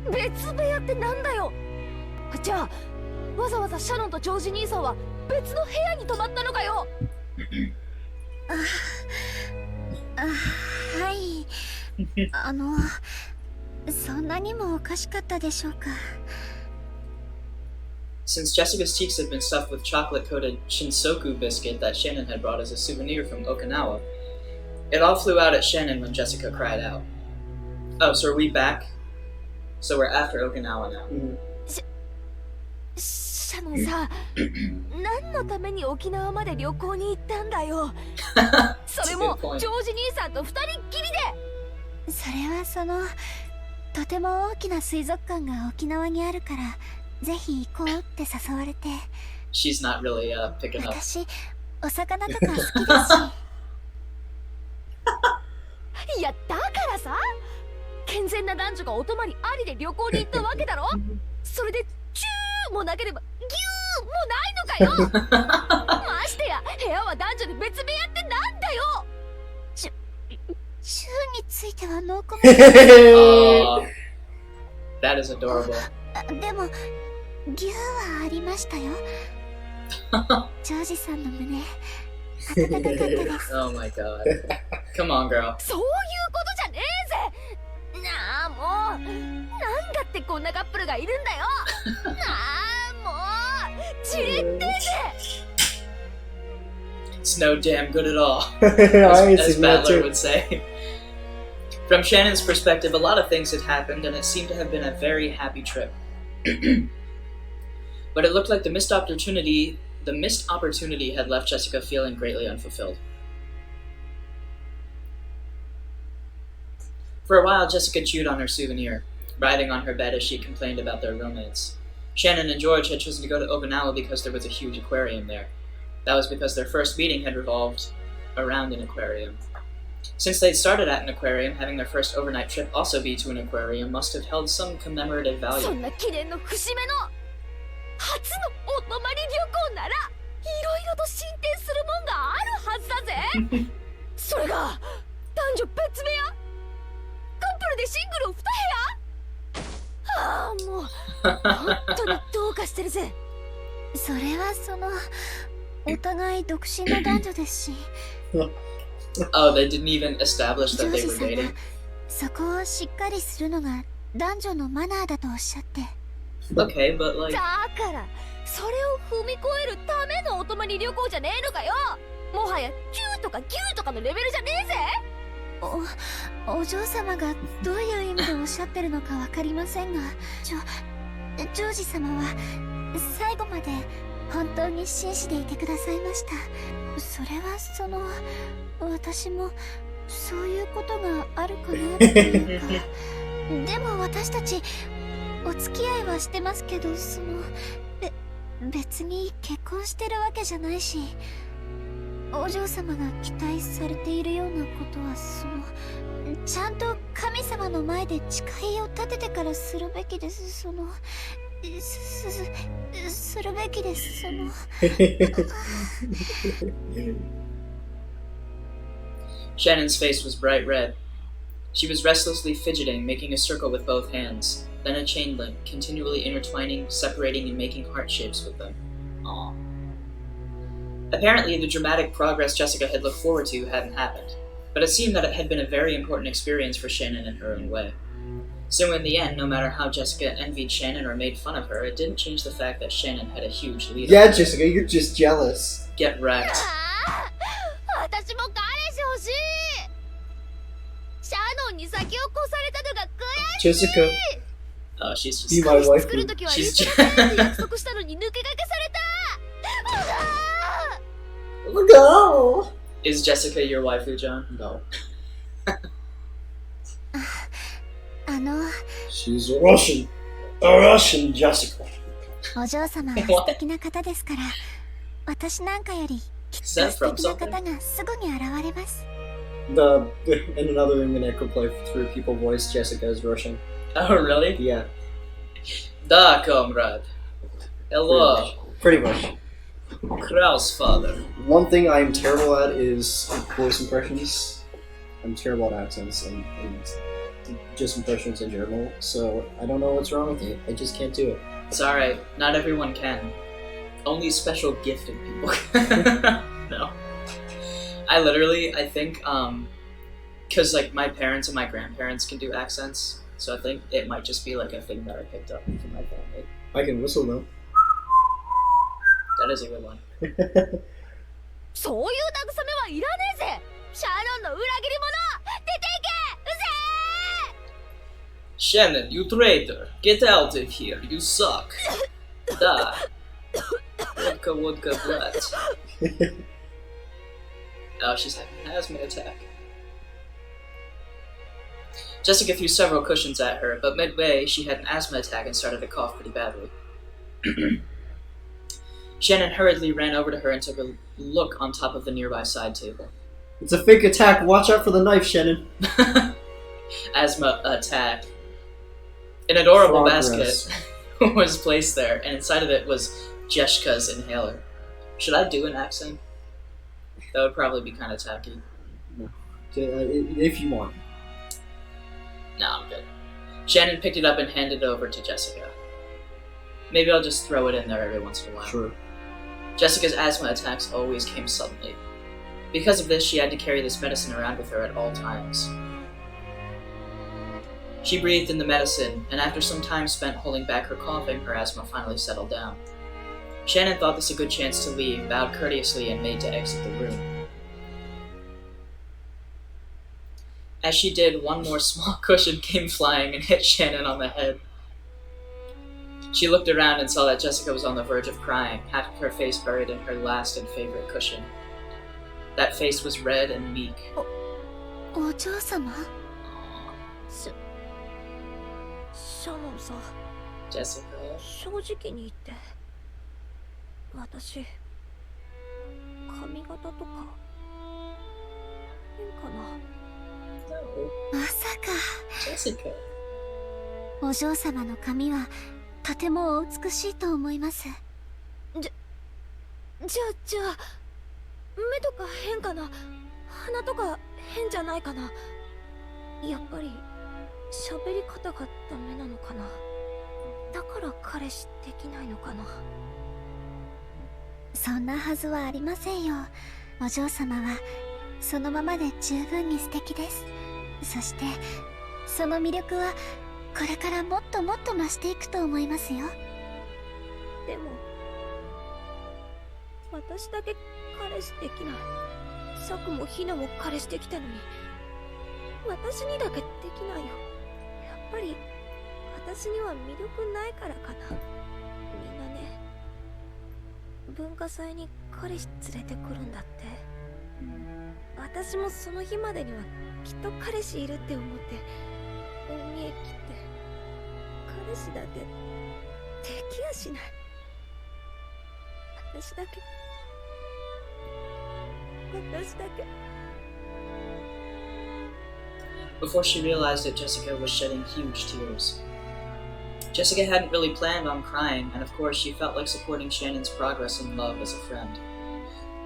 別部屋ってなんだよ。じゃあわざわざシャノンとジョージ兄さんは別の部屋に泊まったのかよ。はい。そんなにもおかしかったでしょうか。Since Jessica's cheeks had been stuffed with chocolate-coated Shinsoku biscuit that Shannon had brought as a souvenir from Okinawa, it all flew out at Shannon when Jessica cried out. Oh, so are we back? So we're after Okinawa now. シャノンさ、何のために沖縄まで旅行に行ったんだよ。それもジョージ兄さんと二人っきりで。それはとても大きな水族館が沖縄にあるから、ぜひ行こうって誘われて。She's not really picking up. 私、お魚とか好きだし。いや、だからさ、健全な男女がお泊まりありで旅行に行ったわけだろ。それでチューもなければギューもないのかよ。ましてや部屋は男女で別部屋ってなんだよ。チューについてはノーコメント。That is adorable. でもギューはありましたよ。ジョージさんの胸温かかったです。Oh my god. Come on, girl. そういうことじゃねえぜ。なあもう、なんだってこんなカップルがいるんだよ。なあもう、じれってぜ。It's no damn good at all, as Battler would say. From Shannon's perspective, a lot of things had happened, and it seemed to have been a very happy trip. But it looked like the missed opportunity had left Jessica feeling greatly unfulfilled. For a while, Jessica chewed on her souvenir, writhing on her bed as she complained about their romance. Shannon and George had chosen to go to Okinawa because there was a huge aquarium there. That was because their first meeting had revolved around an aquarium. Since they'd started at an aquarium, having their first overnight trip also be to an aquarium must have held some commemorative value. そんな記念の節目の初のお泊まり旅行なら、いろいろと進展するもんがあるはずだぜ。それが男女別部屋、カップルでシングルを2部屋。ああもう本当にどうかしてるぜ。それはお互い独身の男女ですし。Oh, they didn't even establish ジョ that ー they ジ were さん dating. がそこをしっかりするのが男女のマナーだとおっしゃって。Okay, but like... だからそれを踏み越えるためのお泊まり旅行じゃねえのかよ。もはやキューとかギューとかのレベルじゃねえぜ。お嬢様がどういう意味でおっしゃってるのかわかりませんが、ジョージ様は最後まで本当に真摯でいてくださいました。それは私もそういうことがあるかなっていうか。でも私たちお付き合いはしてますけど、別に結婚してるわけじゃないし、お嬢様が期待されているようなことはちゃんと神様の前で誓いを立ててからするべきです。するべきです。Shannon's face was bright red. She was restlessly fidgeting, making a circle with both hands, then a chain link, continually intertwining, separating, and making heart shapes with them. Aww. Apparently, the dramatic progress Jessica had looked forward to hadn't happened, but it seemed that it had been a very important experience for Shannon in her own way. So in the end, no matter how Jessica envied Shannon or made fun of her, it didn't change the fact that Shannon had a huge lead. Yeah, Jessica, you're just jealous. Get wrecked. 私も彼氏欲しい。シャノンに先を越されたのが悔しい。 Jessica, Oh, she's be just... my wife. 作るときは She's 一緒にって約束したのに抜け駆けされた。Go! Is Jessica your waifu, John? No. She's a Russian. A Russian Jessica. お嬢様は素敵な方ですから、私なんかよりきっと素敵な方がすぐに現れます。In another Mineko playthrough, people voice Jessica as Russian. Oh, really? Yeah. Da, comrade. Hello. Pretty much. Kraus father. One thing I am terrible at is voice impressions. I'm terrible at accents and just impressions in general, so I don't know what's wrong with you. I just can't do it. It's alright. Not everyone can. Only special gifted people. No. I think, because, like, my parents and my grandparents can do accents, so I think it might just be, like, a thing that I picked up from my family. I can whistle though. That is a good one. そういう慰めはいらねえぜ。シャノンの裏切り者、出ていけ、うぜ Shannon, you traitor! Get out of here, you suck! Die! Vodka, vodka, blood. Oh, she's having an asthma attack. Jessica threw several cushions at her, but midway she had an asthma attack and started to cough pretty badly. Shannon hurriedly ran over to her and took a look on top of the nearby side table. It's a fake attack. Watch out for the knife, Shannon. Asthma attack. An adorable Progress. basket was placed there, and inside of it was Jessica's inhaler. Should I do an accent? That would probably be kind of tacky. If you want. No, I'm good. Shannon picked it up and handed it over to Jessica. Maybe I'll just throw it in there every once in a while. Sure. Jessica's asthma attacks always came suddenly. Because of this, she had to carry this medicine around with her at all times. She breathed in the medicine, and after some time spent holding back her coughing, her asthma finally settled down. Shannon thought this a good chance to leave, bowed courteously, and made to exit the room. As she did, one more small cushion came flying and hit Shannon on the head. She looked around and saw that Jessica was on the verge of crying, half of her face buried in her last and favorite cushion. That face was red and meek. お嬢様 シャノンさ、 Jessica? 正直に言って私髪型とか変かな。 No. まさか Jessica. お嬢様の髪はとてもお美しいと思います。じゃあ目とか変かな、鼻とか変じゃないかな。やっぱり喋り方がダメなのかな。だから彼氏できないのかな。そんなはずはありませんよ。お嬢様はそのままで十分に素敵です。そしてその魅力はこれからもっともっと増していくと思いますよ。でも私だけ彼氏できない。サクもヒナも彼氏できたのに私にだけできないよ。やっぱり私には魅力ないからかな。みんなね、文化祭に彼氏連れてくるんだって。私もその日までにはきっと彼氏いるって思って大見え切って彼氏だけできやしない。私だけ Before she realized it, Jessica was shedding huge tears. Jessica hadn't really planned on crying, and of course she felt like supporting Shannon's progress in love as a friend.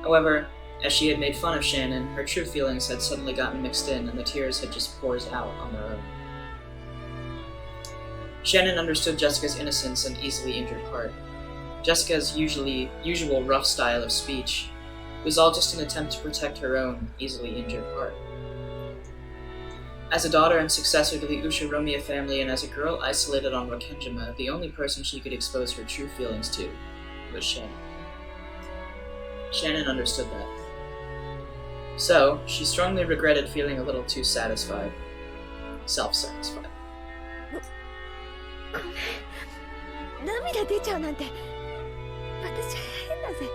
However, as she had made fun of Shannon, her true feelings had suddenly gotten mixed in, and the tears had just poured out on their own. Shannon understood Jessica's innocence and easily injured heart. Jessica's usual rough style of speech was all just an attempt to protect her own easily injured heart. As a daughter and successor to the Ushiromiya family, and as a girl isolated on Rokenjima, the only person she could expose her true feelings to was Shannon. Shannon understood that. So, she strongly regretted feeling a little too satisfied. Self-satisfied. ごめん、涙出ちゃうなんて私変だぜ。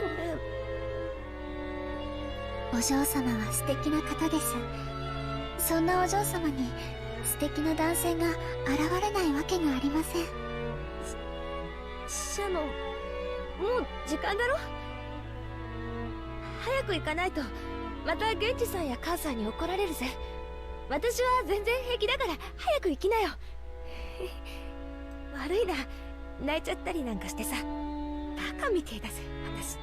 ごめん。お嬢様は素敵な方です。そんなお嬢様に素敵な男性が現れないわけがありません。シャノン、もう時間だろ。早く行かないとまたゲンジさんや母さんに怒られるぜ。私は全然平気だから早く行きなよ。悪いな、泣いちゃったりなんかしてさ。バカみてえだぜ、私。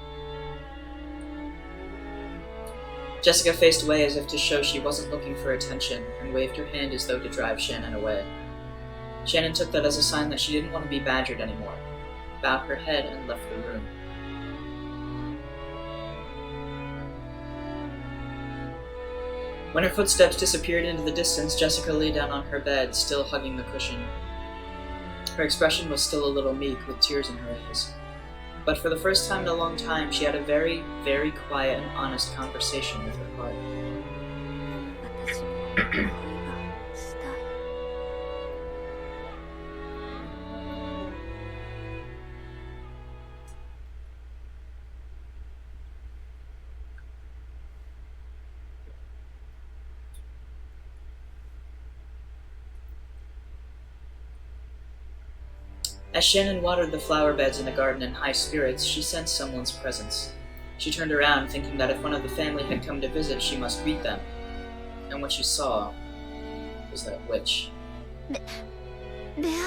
Jessica faced away as if to show she wasn't looking for attention and waved her hand as though to drive Shannon away. Shannon took that as a sign that she didn't want to be badgered anymore, bowed her head, and left the room. When her footsteps disappeared into the distance, Jessica lay down on her bed, still hugging the cushion. Her expression was still a little meek, with tears in her eyes. But for the first time in a long time, she had a very, very quiet and honest conversation with her heart. 私も恋がしたい。 As Shannon watered the flower beds in the garden in high spirits, she sensed someone's presence. She turned around, thinking that if one of the family had come to visit, she must greet them. And what she saw was that witch. ベ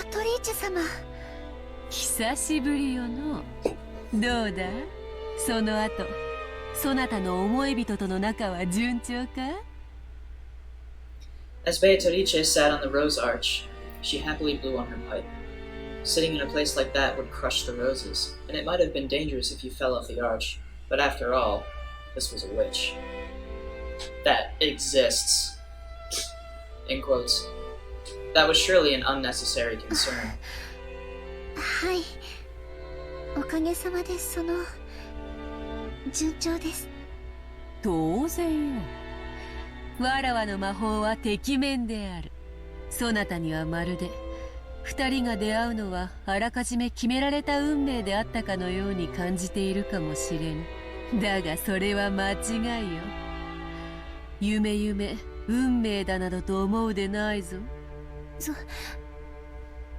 アトリーチェ様。久しぶりよの。どうだその後、そなたの思い人との仲は順調か As Beatrice sat on the rose arch, she happily blew on her pipe. Sitting in a place like that would crush the roses, and it might have been dangerous if you fell off the arch, but after all, this was a witch. That exists. In quotes. That was surely an unnecessary concern. はい。おかげさまで順調です。当然よ。わらわの魔法はてきめんである。そなたにはまるで二人が出会うのはあらかじめ決められた運命であったかのように感じているかもしれん。だがそれは間違いよ。夢運命だなどと思うでないぞ。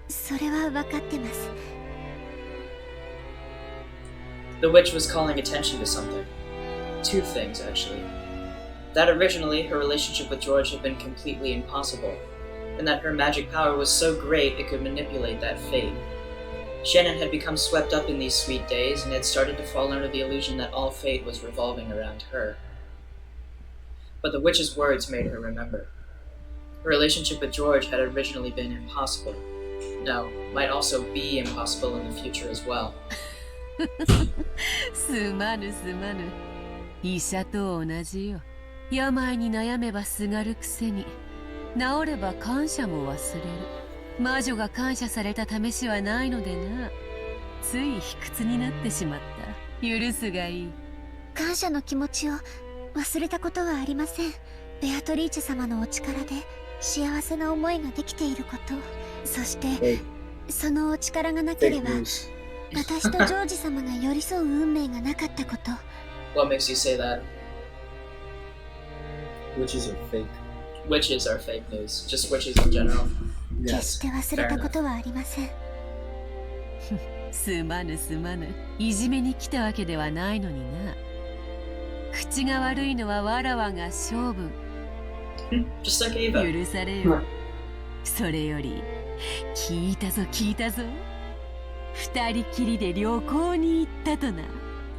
それは分かってます。 The witch was calling attention to something. Two things, actually. That originally her relationship with George had been completely impossible, and that her magic power was so great it could manipulate that fate. Shannon had become swept up in these sweet days and had started to fall under the illusion that all fate was revolving around her. But the witch's words made her remember. Her relationship with George had originally been impossible. No, might also be impossible in the future as well. すまぬ。医者と同じよ。病に悩めばすがるくせに、治れば感謝も忘れる。魔女が感謝された試しはないのでな。つい卑屈になってしまった。許すがいい。感謝の気持ちを忘れたことはありません。ベアトリーチェ様のお力で幸せな思いができていること、そしてそのお力がなければ私とジョージ様が寄り添う運命がなかったこと。What makes you say that? Witches are fake. Witches are fake news. Just witches in general. 決して忘れたことはありません。すまぬ。いじめに来たわけではないのにな。口が悪いのはわらわが性分。Just like Ava. 許されよ。それより、聞いたぞ。二人きりで旅行に行ったとな。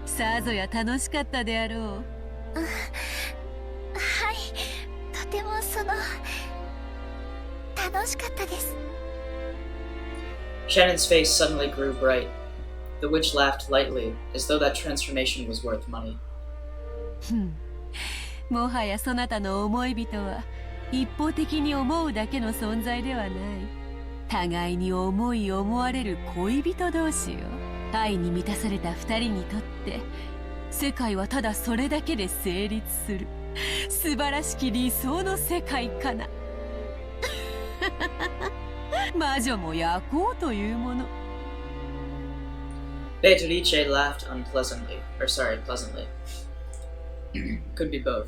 さぞや楽しかったであろう。はい、とても楽しかったです。 Shannon's face suddenly grew bright. The witch laughed lightly, as though that transformation was worth money. もはやそなたの思い人は一方的に思うだけの存在ではない。互いに思われる恋人同士よ。愛に満たされた二人にとって世界はただそれだけで成立する素晴らしき理想の世界かな。魔女も焼こうというもの。 Beatrice laughed pleasantly. Could be both.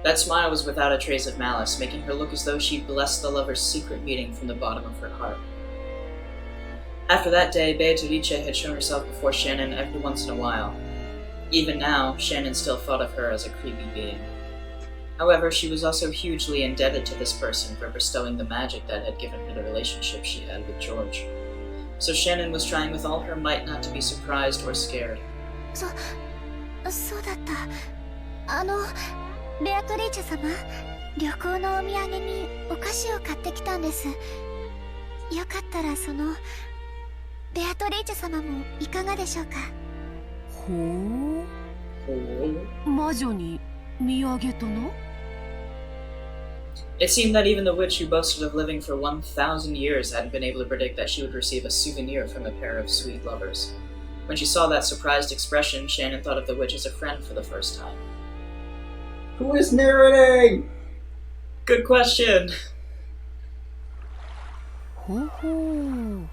That smile was without a trace of malice, making her look as though she blessed the lover's secret meeting from the bottom of her heart. After that day, Beatrice had shown herself before Shannon every once in a while. Even now, Shannon still thought of her as a creepy being. However, she was also hugely indebted to this person for bestowing the magic that had given her the relationship she had with George. So Shannon was trying with all her might not to be surprised or scared. そうだった。ベアトリーチェ様、旅行のお土産にお菓子を買ってきたんです。よかったらベアトリーチェ様もいかがでしょうか。ほう、魔女に土産とな。 It seemed that even the witch who boasted of living for 1,000 years hadn't been able to predict that she would receive a souvenir from a pair of sweet lovers. When she saw that surprised expression, Shannon thought of the witch as a friend for the first time. Who is narrating? Good question! ほうほう、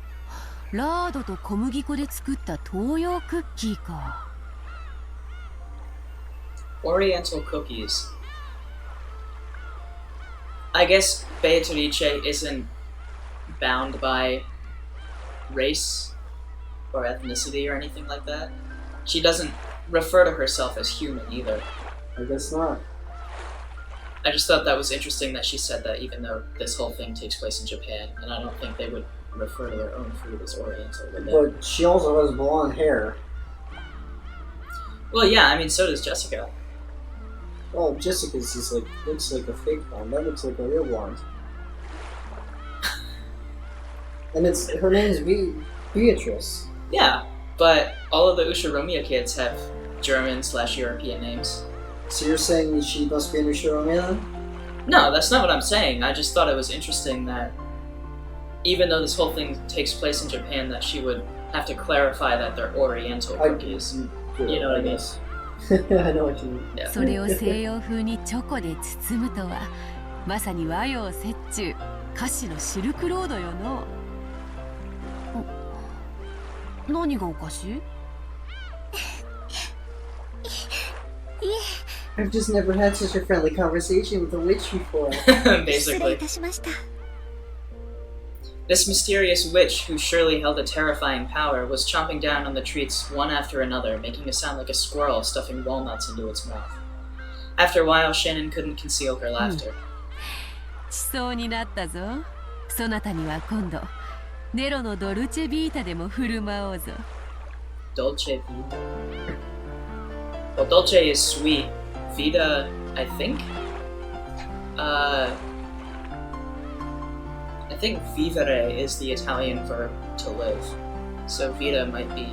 ラードと小麦粉で作った東洋クッキーか。 Oriental cookies. I guess Beatrice isn't bound by race or ethnicity or anything like that. She doesn't refer to herself as human either. I guess not. I just thought that was interesting that she said that, even though this whole thing takes place in Japan, and I don't think they would refer to their own food as Oriental, would they? But she also has blonde hair. Well, yeah, I mean, so does Jessica. Well, Jessica's just looks like a fake blonde. That looks like a real blonde. And her name's Beatrice. Yeah, but all of the Ushiromiya kids have German/European names. So you're saying she must be an Ushiromiya then? No, that's not what I'm saying. I just thought it was interesting that even though this whole thing takes place in Japan, that she would have to clarify that they're Oriental cookies. You know what I mean? I know what you mean. Yeah. それを西洋風にチョコで包むとは、まさに和洋折衷、菓子のシルクロードよの。何がおかしい？ I've just never had such a friendly conversation with a witch before. 失礼 Basically. いたしました。 This mysterious witch, who surely held a terrifying power, was chomping down on the treats one after another, making a sound like a squirrel stuffing walnuts into its mouth. After a while, Shannon couldn't conceal her laughter. しそうになったぞ。そなたには今度、ネロのドルチェビータでも振る舞おうぞ。 Dolce Vita. Well, Dolce is sweet. Vita, I think? I think vivere is the Italian verb to live. So Vita might be...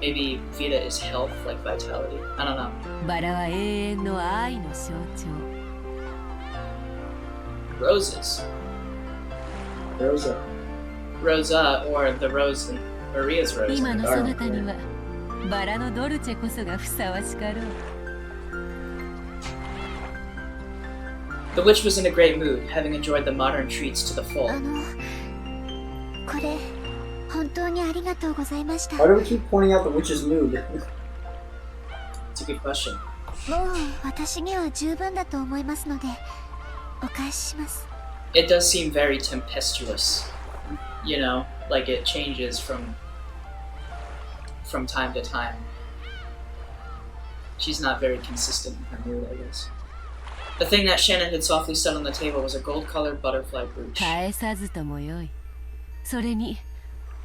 Maybe Vita is health, like vitality. I don't know. バラは永遠の愛の象徴。 Roses. Rosa. Rosa, or the rose in Maria's rose. 今のそなたには、バラのドルチェこそがふさわしかろう。 The witch was in a great mood, having enjoyed the modern treats to the full. これ本当にありがとうございました。 Why do we keep pointing out the witch's mood? It's a good question. もう私には十分だと思いますので、お返しします。 It does seem very tempestuous. You know, like it changes from time to time. She's not very consistent in her mood, I guess. The thing that Shannon had softly set on the table was a gold-colored butterfly brooch. 返さずともよい。それに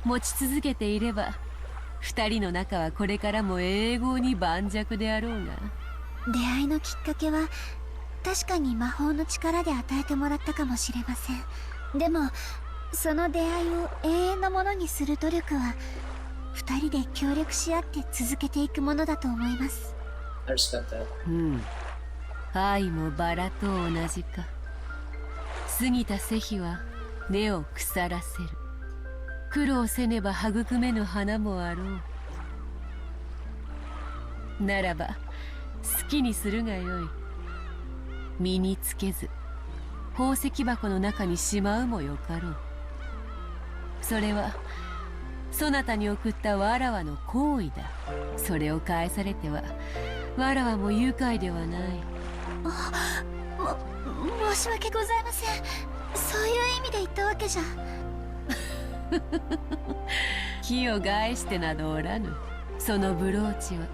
持ち続けていれば、二人の仲はこれからも永劫に盤石であろうが。出会いのきっかけは確かに魔法の力で与えてもらったかもしれません。でもその出会いを永遠のものにする努力は二人で協力し合って続けていくものだと思います。 I respect that. うん。愛もバラと同じか。過ぎた世日は根を腐らせる。苦労せねば育めぬ花もあろう。ならば好きにするがよい。身につけず宝石箱の中にしまうもよかろう。それはそなたに送ったわらわの行為だ。それを返されてはわらわも愉快ではない。申し訳ございません。そういう意味で言ったわけじゃ。気を害してなどおらぬ。そのブローチは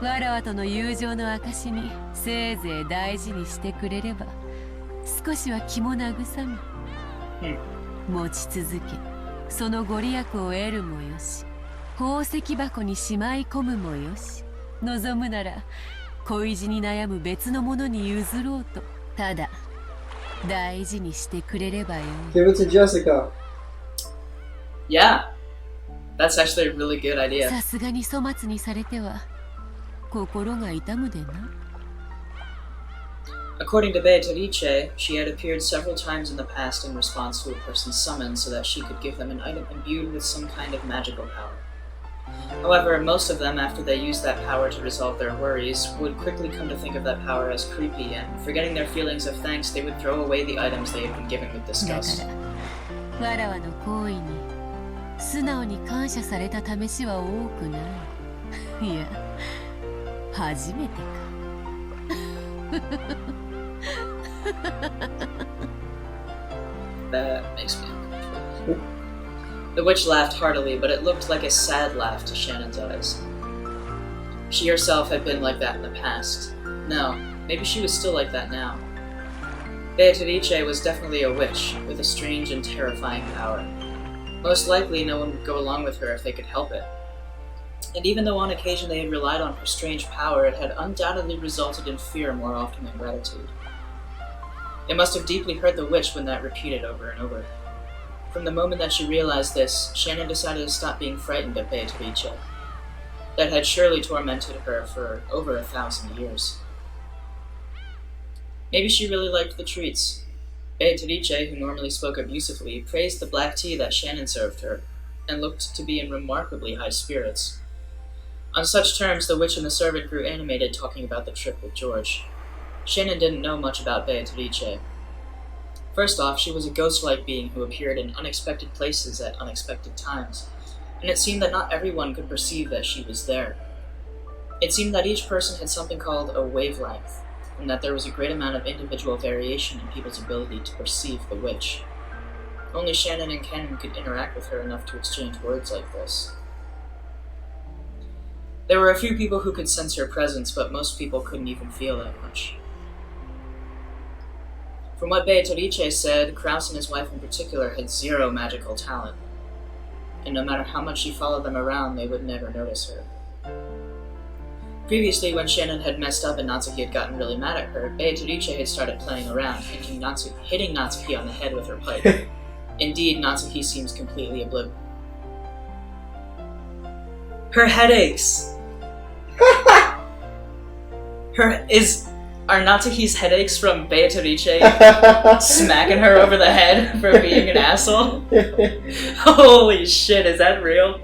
わらわとの友情の証にせいぜい大事にしてくれれば少しは気も慰め、持ち続けそのご利益を得るもよし、宝石箱にしまい込むもよし、望むなら恋路に悩む別の者に譲ろうと。ただ大事にしてくれればよい。 Give it to Jessica. Yeah, that's actually a really good idea. さすがに粗末にされては心が痛むでな。 According to Beatrice, she had appeared several times in the past in response to a person's summons so that she could give them an item imbued with some kind of magical power. However, most of them, after they used that power to resolve their worries, would quickly come to think of that power as creepy, and forgetting their feelings of thanks, they would throw away the items they had been given with だ disgust. からわらわの行為に素直に感謝された試しは多くない。いや、初めてか。That makes me uncomfortable. The witch laughed heartily, but it looked like a sad laugh to Shannon's eyes. She herself had been like that in the past. No, maybe she was still like that now. Beatrice was definitely a witch, with a strange and terrifying power. Most likely, no one would go along with her if they could help it. And even though on occasion they had relied on her strange power, it had undoubtedly resulted in fear more often than gratitude. It must have deeply hurt the witch when that repeated over and over. From the moment that she realized this, Shannon decided to stop being frightened of Beatrice. That had surely tormented her for over 1,000 years. Maybe she really liked the treats. Beatrice, who normally spoke abusively, praised the black tea that Shannon served her, and looked to be in remarkably high spirits. On such terms, the witch and the servant grew animated talking about the trip with George. Shannon didn't know much about Beatrice. First off, she was a ghost-like being who appeared in unexpected places at unexpected times, and it seemed that not everyone could perceive that she was there. It seemed that each person had something called a wavelength, and that there was a great amount of individual variation in people's ability to perceive the witch. Only Shannon and Ken could interact with her enough to exchange words like this. There were a few people who could sense her presence, but most people couldn't even feel that much. From what Beatrice said, Kraus and his wife in particular had zero magical talent, and no matter how much she followed them around, they would never notice her. Previously, when Shannon had messed up and Natsuki had gotten really mad at her, Beatrice had started playing around, hitting Natsuki on the head with her pipe. Indeed, Natsuki seems completely oblivious. Her headaches! Are Natsuki's headaches from Beatrice smacking her over the head for being an asshole? Holy shit, is that real?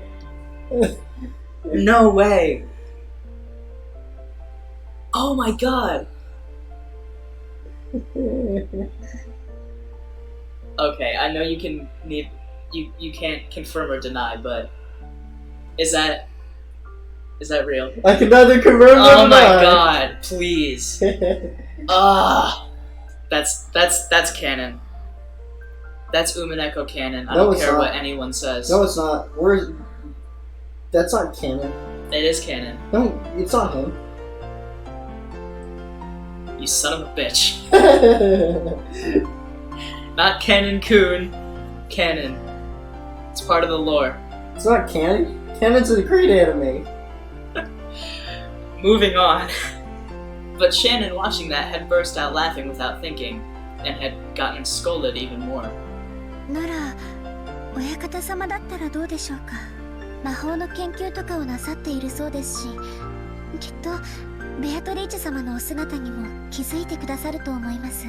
No way. Oh my god. Okay, I know you can't confirm or deny, but is that real? I can neither confirm nor Oh my deny. god, please. That's canon. That's Umineko canon. I No, don't it's care not. what anyone says. No, it's not. That's not canon. It is canon. No, it's not him. You son of a bitch. Not Canon-kun. Canon. It's part of the lore. It's not canon. Canon's a great anime. Moving on. But Shannon, watching that, had burst out laughing without thinking, and had gotten scolded even more. なら親方様だったらどうでしょうか。魔法の研究とかをなさっているそうですし、きっとベアトリーチェ様のお姿にも気づいてくださると思います。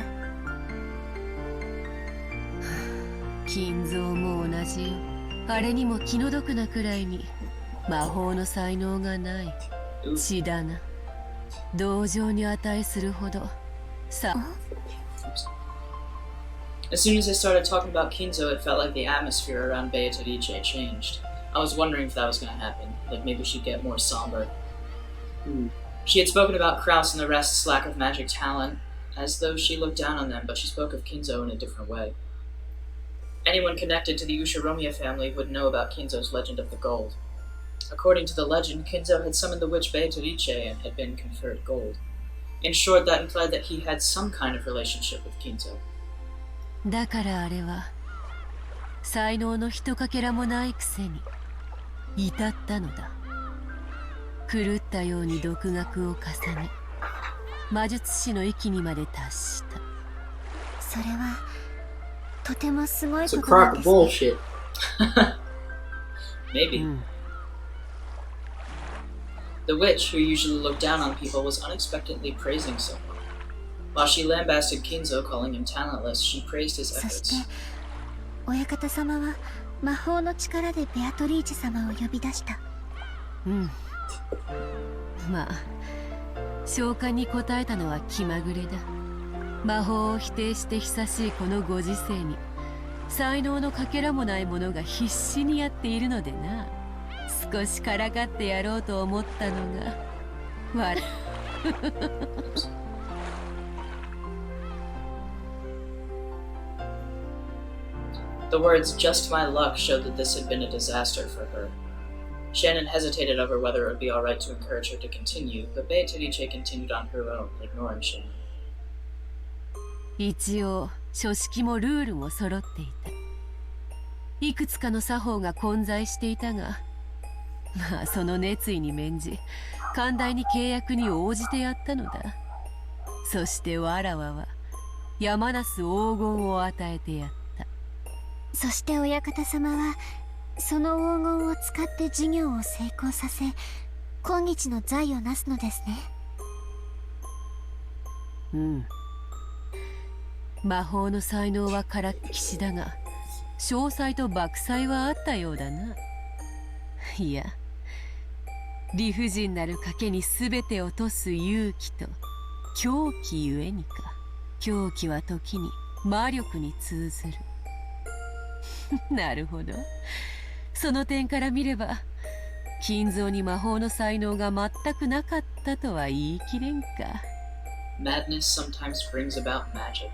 金蔵も同じよ。あれにも気の毒なくらいに魔法の才能がない。血だな。同情に値するほど。さ。As soon as I started talking about Kinzo, it felt like the atmosphere around Beatrice changed. I was wondering if that was going to happen, like maybe she'd get more somber. She had spoken about Kraus and the rest's lack of magic talent, as though she looked down on them, but she spoke of Kinzo in a different way. Anyone connected to the Ushiromiya family would know about Kinzo's legend of the gold. According to the legend, Kinzo had summoned the witch Beatrice and had been conferred gold. In short, that implied that he had some kind of relationship with Kinzo. だからあれは才能のひとかけらもないくせに至ったのだ。狂ったように独学を重ね魔術師の域にまで達した。それはとてもすごい It's こ a となん crock で of すね。 bullshit. Maybe. The witch, who usually looked down on people, was unexpectedly praising someone. While she lambasted Kinzo, calling him talentless, she praised his そして efforts. 親方様は魔法の力でベアトリーチェ様を呼び出した。うん。まあ召喚に応えたのは気まぐれだ。魔法を否定して久しいこのご時世に才能のかけらもない者が必死にやっているのでな。少しからかってやろうと思ったのがわらThe words, just my luck, showed that this had been a disaster for her. Shannon hesitated over whether it would be alright to encourage her to continue, but Beatrice continued on her own, ignoring Shannon. 一応書式もルールも揃っていた。いくつかの作法が混在していたが、まあその熱意に免じ寛大に契約に応じてやったのだ。そしてわらわは山なす黄金を与えてやった。そして親方様はその黄金を使って事業を成功させ今日の財をなすのですね。うん。魔法の才能はからっきしだが商才と莫才はあったようだな。いや理不尽なる賭けに全て落とす勇気と狂気ゆえにか。狂気は時に魔力に通ずるなるほど。その点から見れば金蔵に魔法の才能が全くなかったとは言い切れんか。 Madness sometimes brings about magic.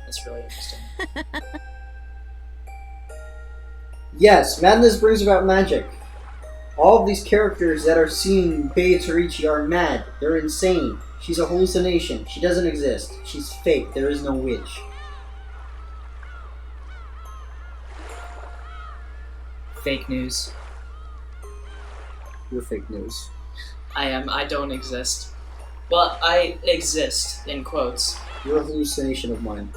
That's really interesting. Yes, madness brings about magic. All of these characters that are seeing Beatrice are mad. They're insane. She's a hallucination. She doesn't exist. She's fake. There is no witch. Fake news. You're fake news. I am. I don't exist. Well, I exist, in quotes. You're a hallucination of mine.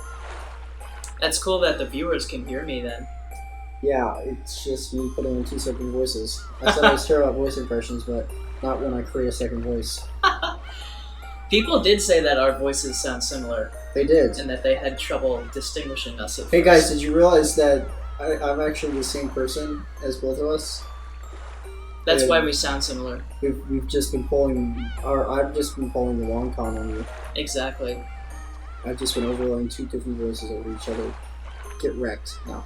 That's cool that the viewers can hear me then. Yeah, it's just me putting in 2 second voices. I said I was terrible at voice impressions, but not when I create a second voice. People did say that our voices sound similar, They did. and that they had trouble distinguishing us at Hey first. guys, did you realize that I'm actually the same person as both of us? That's and why we sound similar. We've just been I've just been pulling the long con on you. Exactly. I've just been overlaying 2 different voices over each other. Get wrecked now.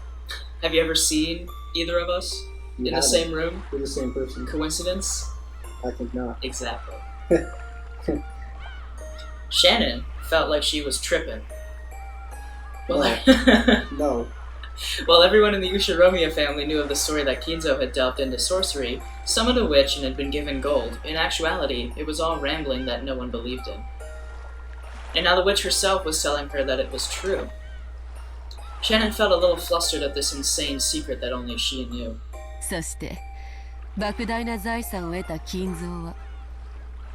Have you ever seen either of us You in the haven't. same room? We're the same person. Coincidence? I think not. Exactly. Shannon felt like she was tripping. Well, No. while everyone in the Ushiromiya family knew of the story that Kinzo had delved into sorcery, summoned a witch, and had been given gold, in actuality, it was all rambling that no one believed in. And now the witch herself was telling her that it was true. Shannon felt a little flustered at this insane secret that only she knew. そして莫大な財産を得た金蔵は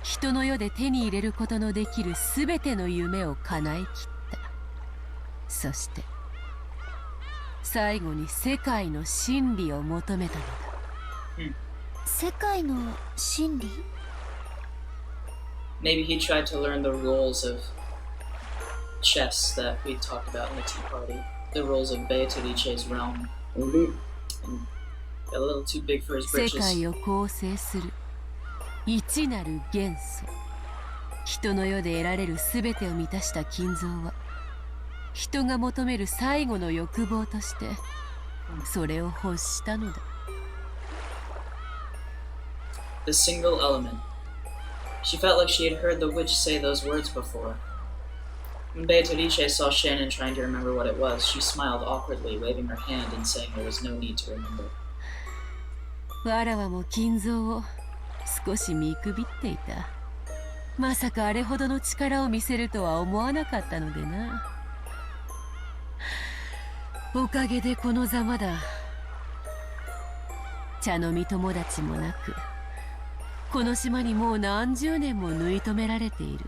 人の世で手に入れることのできるすべての夢を叶えきった。そして最後に世界の真理を求めたのだ。世界の真理？ Maybe he tried to learn the rules of chess that we talked about in the Tea Party. The rules of Beatrice's realm. Maybe. And got a little too big for his 世 britches. 界を構成する一なる元素。人の世で得られるすべてを満たした金蔵は人が求める最後の欲望としてそれを欲したのだ。 The single element. She felt like she had heard the witch say those words before. When Beatrice saw Shannon trying to remember what it was, she smiled awkwardly, waving her hand and saying there was no need to remember. わらわも金蔵を少し見くびっていた。まさかあれほどの力を見せるとは思わなかったのでな。おかげでこのざまだ。茶飲み友達もなくこの島にもう何十年も縫い留められている。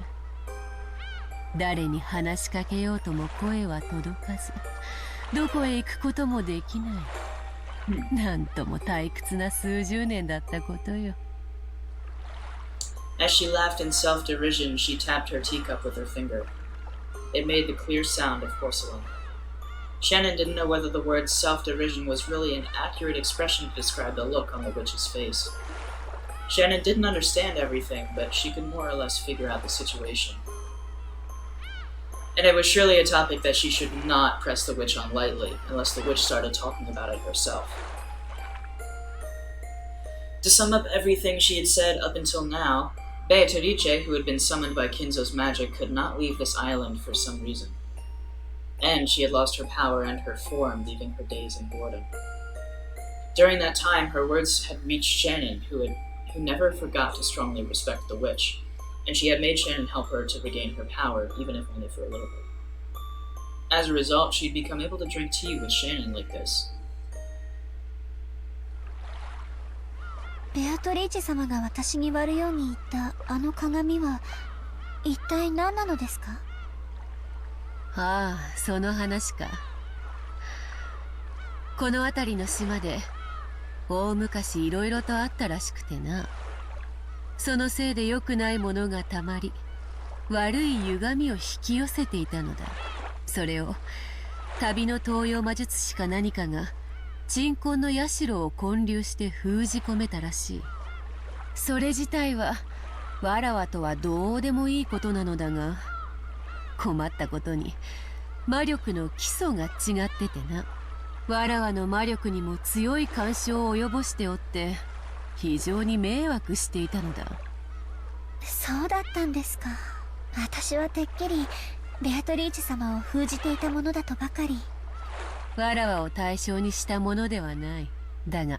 誰に話しかけようとも声は届かず、どこへ行くこともできない。なんとも退屈な数十年だったことよ。As she laughed in self-derision, she tapped her teacup with her finger. It made the clear sound of porcelain. Shannon didn't know whether the word self-derision was really an accurate expression to describe the look on the witch's face. Shannon didn't understand everything, but she could more or less figure out the situation. And it was surely a topic that she should not press the witch on lightly, unless the witch started talking about it herself. To sum up everything she had said up until now, Beatrice, who had been summoned by Kinzo's magic, could not leave this island for some reason. And she had lost her power and her form, leaving her days in boredom. During that time, her words had reached Shannon, who never forgot to strongly respect the witch, and she had made Shannon help her to regain her power, even if only for a little bit. As a result, she'd become able to drink tea with Shannon like this. ベアトリーチェ様が私に割るように言ったあの鏡は一体何なのですか？ああ、その話か。この辺りの島で大昔いろいろとあったらしくてな。そのせいで良くないものがたまり、悪い歪みを引き寄せていたのだ。それを旅の東洋魔術師か何かが鎮魂の社を建立して封じ込めたらしい。それ自体はわらわとはどうでもいいことなのだが、困ったことに魔力の基礎が違っててな。わらわの魔力にも強い干渉を及ぼしておって、非常に迷惑していたのだ。そうだったんですか。私はてっきりベアトリーチェ様を封じていたものだとばかり。わらわを対象にしたものではない。だが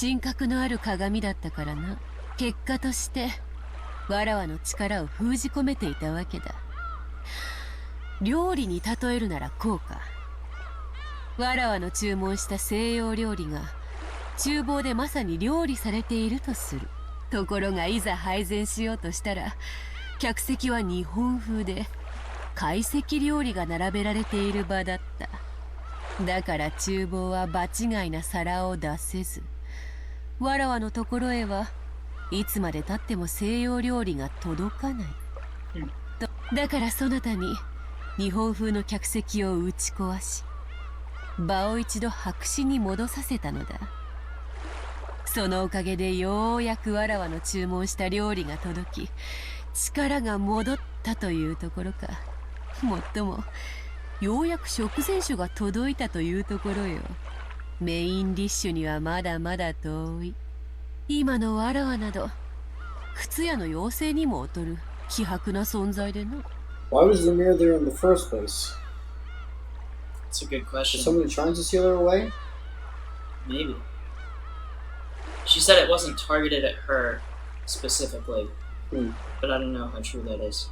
神格のある鏡だったからな。結果としてわらわの力を封じ込めていたわけだ。料理に例えるならこうか。わらわの注文した西洋料理が厨房でまさに料理されているとする。ところがいざ配膳しようとしたら、客席は日本風で懐石料理が並べられている場だった。だから厨房は場違いな皿を出せず、わらわのところへはいつまでたっても西洋料理が届かない。だからそなたに日本風の客席を打ち壊し、場を一度白紙に戻させたのだ。そのおかげでようやくわらわの注文した料理が届き、力が戻ったというところか。もっともようやく食前酒が届いたというところよ。メインディッシュにはまだまだ遠い。今のわらわなど靴屋の妖精にも劣る希薄な存在でな。 Why was the mirror there in the first place? It's a good Was question. somebody trying to steal her away? Maybe. She said it wasn't targeted at her specifically, but I don't know how true that is.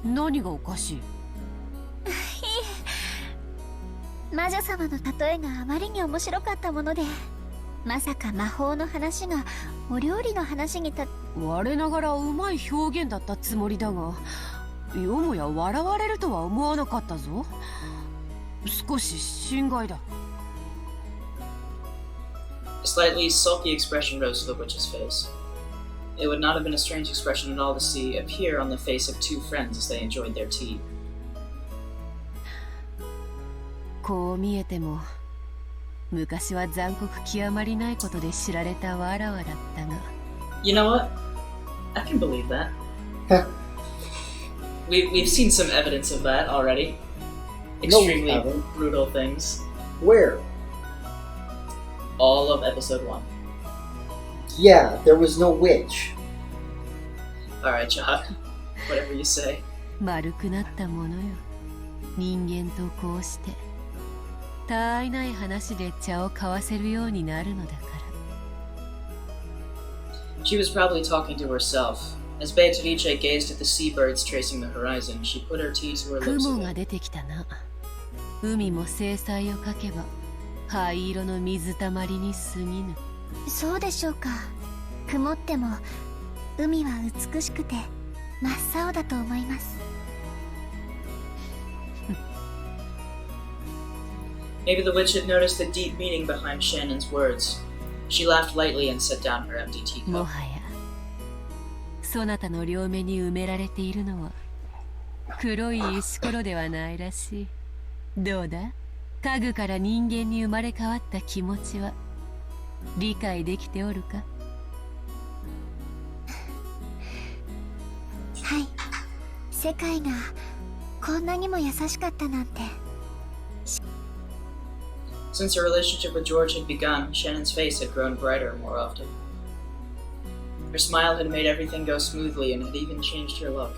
何がおかしい？魔女様の例えがあまりに面白かったもので、まさか魔法の話がお料理の話に我ながらうまい表現だったつもりだが、よもや笑われるとは思わなかったぞ。少し心外だ。A slightly sulky expression rose to the witch's face. It would not have been a strange expression at all to see appear on the face of two friends as they enjoyed their tea. こう見えても昔は残酷極まりないことで知られたわらわだったが。 You know what? I can believe that. We've seen some evidence of that already. Extremely No, we haven't. brutal things. Where? All of episode 1. Yeah, there was no witch. Alright, John. Whatever you say. 丸くなったものよ。人間とこうしてたあいない話で茶を交わせるようになるのだから。 She was probably talking to herself. As Beatrice gazed at the seabirds tracing the horizon, she put her tea to her lips 雲が again. 出てきたな。海も制裁をかけば灰色の水たまりに過ぎぬ。そうでしょうか。曇っても海は美しくて真っ青だと思います。Maybe the witch had noticed the deep meaning behind Shannon's words. She laughed lightly and set down her empty も teacup. はやそなたの両目に埋められているのは黒い石ころではないらしい。どうだ、家具から人間に生まれ変わった気持ちは理解できておるか？はい。世界がこんなにも優しかったなんて。Since her relationship with George had begun, Shannon's face had grown brighter more often. Her smile had made everything go smoothly and had even changed her look.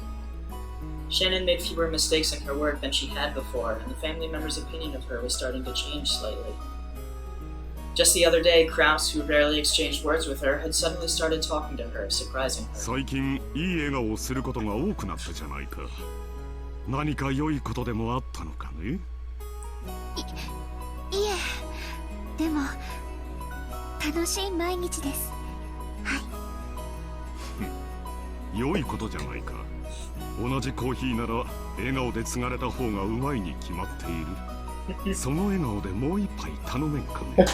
Shannon made fewer mistakes in her work than she had before, and the family members' opinion of her was starting to change slightly. Just the other day, Krause, who rarely exchanged words with her, had suddenly started talking to her, surprising her. 最近いい笑顔をすることが多くなったじゃないか。何か良いことでもあったのかね。いえ、でも楽しい毎日です。はい。良いことじゃないか。同じコーヒーなら笑顔で継がれた方がうまいに決まっている。その笑顔でもう一杯頼めんかね。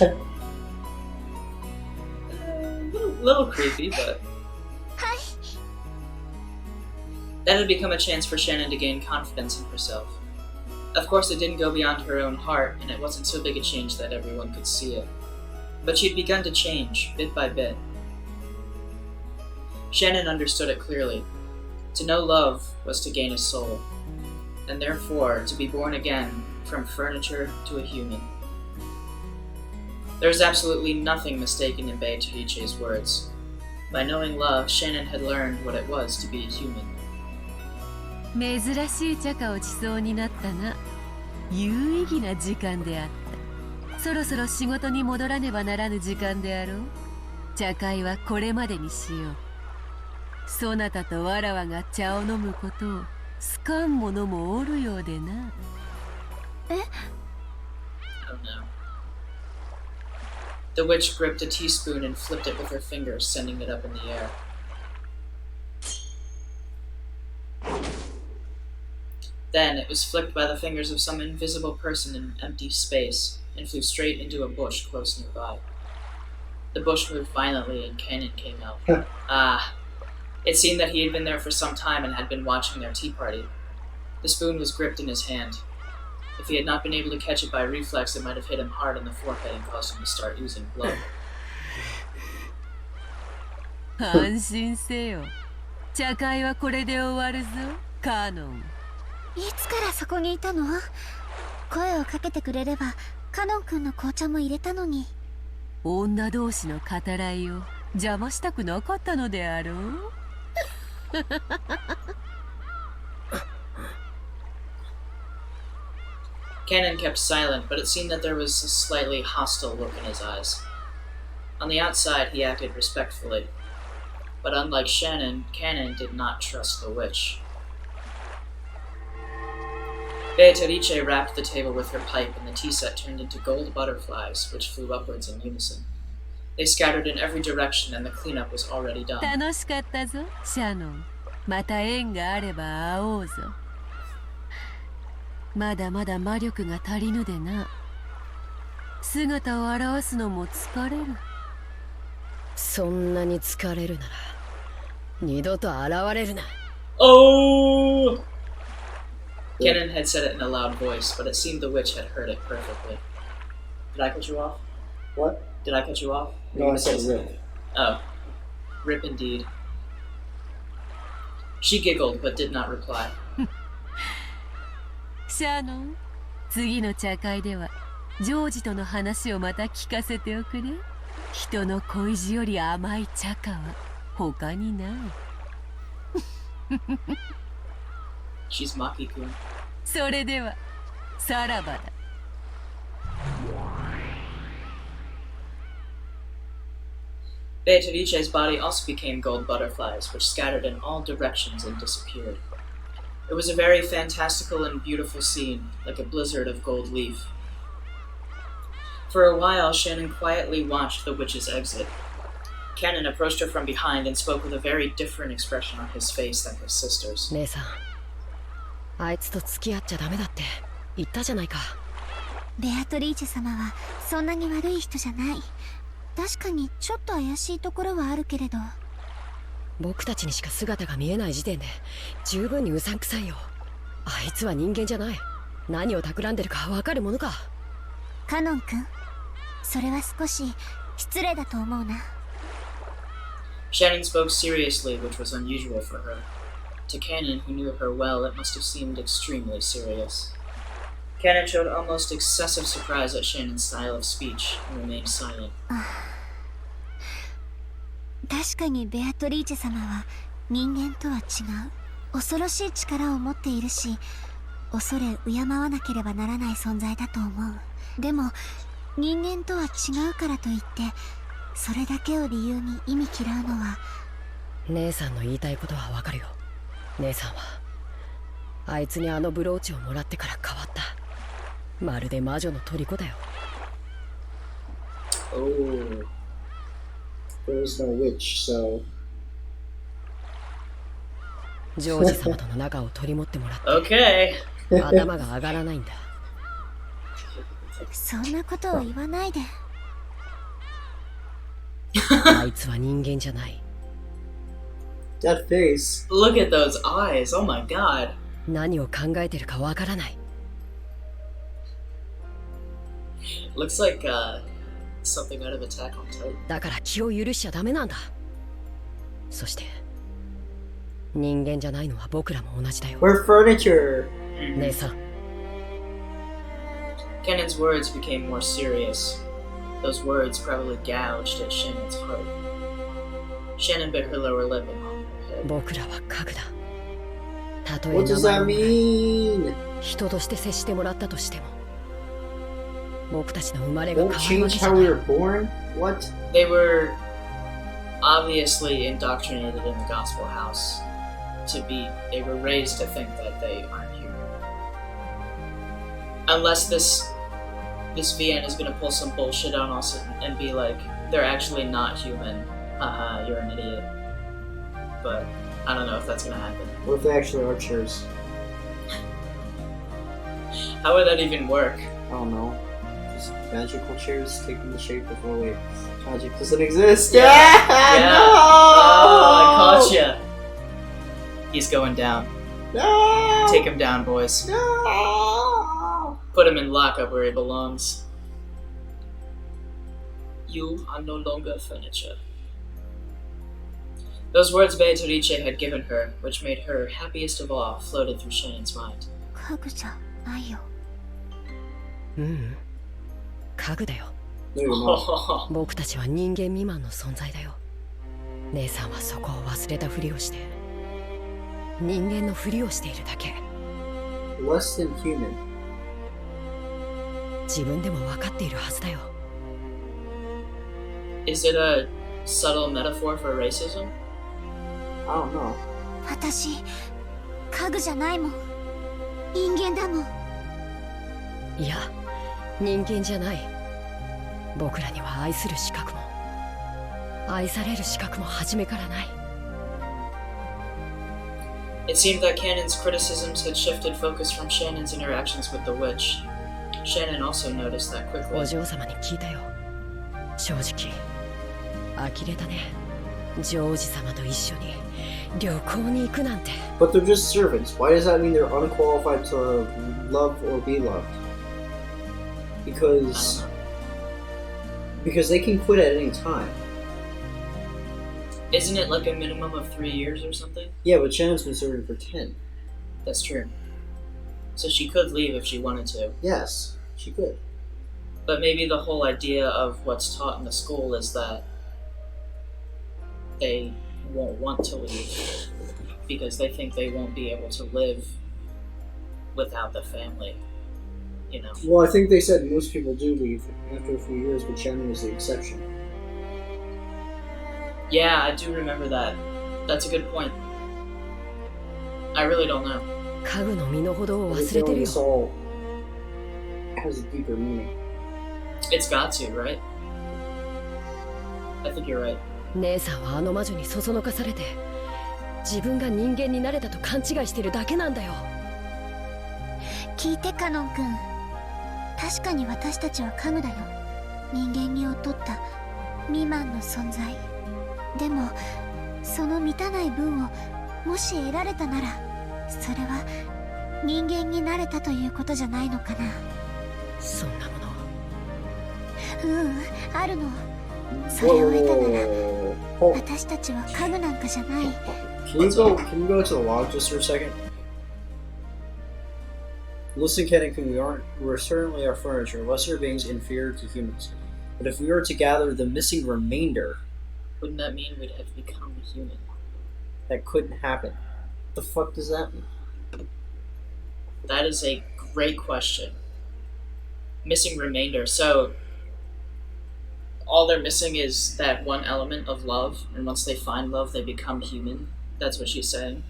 Little creepy, but はい。 that had become a chance for Shannon to gain confidence in herself. Of course, it didn't go beyond her own heart, and it wasn't so big a change that everyone could see it. But she'd begun to change, bit by bit. Shannon understood it clearly. To know love was to gain a soul, and therefore to be born again from furniture to a human. There was absolutely nothing mistaken in Beatrice's words. By knowing love, Shannon had learned what it was to be a human. 珍しい茶化をしそうになったな。有意義な時間であった。そろそろ仕事に戻らねばならぬ時間であろう。茶会はこれまでにしよう。そなたとわらわが茶を飲むことを好かん者もおるようでな。Oh no. The witch gripped a teaspoon and flipped it with her fingers, sending it up in the air. Then it was flicked by the fingers of some invisible person in empty space and flew straight into a bush close nearby. The bush moved violently and Cannon came out. It seemed that he had been there for some time and had been watching their tea party. The spoon was gripped in his hand. If he had not been able to catch it by reflex, it might have hit him hard in the forehead and caused him to start oozing blood. 安心せよ。茶会はこれで終わるぞ、カノン。いつからそこにいたの？声をかけてくれればカノン君の紅茶も入れたのに。女同士の語らいを邪魔したくなかったのであろう。Cannon kept silent, but it seemed that there was a slightly hostile look in his eyes. On the outside, he acted respectfully. But unlike Shannon, Cannon did not trust the witch. Beatrice rapped the table with her pipe, and the tea set turned into gold butterflies, which flew upwards in unison. They scattered in every direction, and the cleanup was already done. 楽しかったぞ、シャノン。また縁があれば会おうぞ。まだまだ魔力が足りぬでな。姿を現すのも疲れる。そんなに疲れるなら二度と現れるな。Oh! Cannon had said it in a loud voice, but it seemed the witch had heard it perfectly. Did I cut you off? What? Did I cut you off? No, I said rip. Oh. Rip indeed. She giggled, but did not reply. シャノン、次の茶会ではジョージとの話をまた聞かせておくれ。人の恋路より甘い茶化は他にない。She's Maki-kun. それではさらばだ。Beatrice's body also became gold butterflies, which scattered in all directions and disappeared. It was a very fantastical and beautiful scene, like a blizzard of gold leaf. For a while, Shannon quietly watched the witch's exit. Cannon approached her from behind and spoke with a very different expression on his face than his sister's. 姉さん、あいつと付き合っちゃダメだって言ったじゃないか。ベアトリーチェ様はそんなに悪い人じゃない。確かにちょっと怪しいところはあるけれど。僕たちにしか姿が見えない時点で十分にうさんくさいよ。あいつは人間じゃない。何を企んでるかわかるものか。カノン君、それは少し失礼だと思うな。Shannon spoke seriously, which was unusual for her. To Cannon, who knew her well, it must have seemed extremely serious. Cannon showed almost excessive surprise at Shannon's style of speech and remained silent. 確かにベアトリーチェ様は人間とは違う。恐ろしい力を持っているし、恐れ敬わなければならない存在だと思う。でも人間とは違うからといってそれだけを理由に忌み嫌うのは。姉さんの言いたいことはわかるよ。姉さんはあいつにあのブローチをもらってから変わった。まるで魔女の虜だよ。 Oh. There is no witch, so. ジョージ様との仲を取り持ってもらって Okay. 頭が上がらないんだ。そんなことを言わないで。あいつは人間じゃない。 That face. Look at those eyes. Oh my god. 何を考えてるかわからない。 Looks like something out of Attack on Titan. だから気を許しちゃダメなんだ。そして人間じゃないのは僕らも同じだよ。 We're furniture. 姉さん、 Cannon's words became more serious. Those words probably gouged at Shannon's heart. Shannon bit her lower lip and hung her head. 僕らは家具だ。たとえ What 名 does 前 that を mean? 人として接してもらったとしても、僕たちの生まれが Won't 変わるわ change けじゃ how な we い。 were born? What? They were obviously indoctrinated in the gospel house they were raised to think that they aren't human. Unless this VN is gonna pull some bullshit on us and be like, they're actually not human. Haha, you're an idiot. But I don't know if that's gonna happen. What if they actually are chairs? How would that even work? I don't know. Just magical chairs taking the shape of. Oh wait, magic doesn't exist. Yeah. No! Oh, I caught ya. He's going down. No! Take him down, boys. No! Put him in lockup where he belongs. You are no longer furniture. Those words Beatrice had given her, which made her happiest of all, floated through Shannon's mind. 家具じゃないよ。うん、家具だよ。 No, you're not. 僕たちは人間未満の存在だよ。姉さんはそこを忘れたふりをして人間のふりをしているだけ。 Less than human. 自分でも分かっているはずだよ。 Is it a subtle metaphor for racism? I don't know. 私家具じゃないもん。人間だもん。いや、人間じゃない。僕らには愛する資格も愛される資格も初めからない。 It seemed that Cannon's criticisms had shifted focus from Shannon's interactions with the witch. Shannon also noticed that お quickly. 嬢様に聞いたよ。正直呆れたね。ジョージ様と一緒に旅行に行くなんて。 But they're just servants. Why does that mean they're unqualified to love or be loved? I don't Because know. they can quit at any time. Isn't it like a minimum of 3 years or something? Yeah, but Shannon's been serving for 10. That's true. So she could leave if she wanted to. Yes, she could. But maybe the whole idea of what's taught in the school is that they won't want to leave because they think they won't be able to live without the family, you know. Well, I think they said most people do leave after a few years, but Shannon was the exception. Yeah, I do remember that. That's a good point. I really don't know. 家具の身の程を The 忘れてる feeling よ。 soul has a deeper meaning. It's got to, right? I think you're right. 姉さんはあの魔女にそそのかされて自分が人間になれたと勘違いしてるだけなんだよ。聞いてカノン君、確かに私たちは家具だよ。人間味を取った未満の存在。でもその満たない分をもし得られたなら、それは人間になれたということじゃないのかな。そんなものあるの。それを得たなら Hold. 私たちは家具なんかじゃない。 Can you go to the log just for a second? Listen, Kennington, we're certainly our furniture, lesser beings inferior to humans. But if we were to gather the missing remainder, Wouldn't that mean we'd have become human? that couldn't happen. What the fuck does that mean? That is a great question. Missing remainder. So, all they're missing is that one element of love, and once they find love, they become human. That's what she's saying.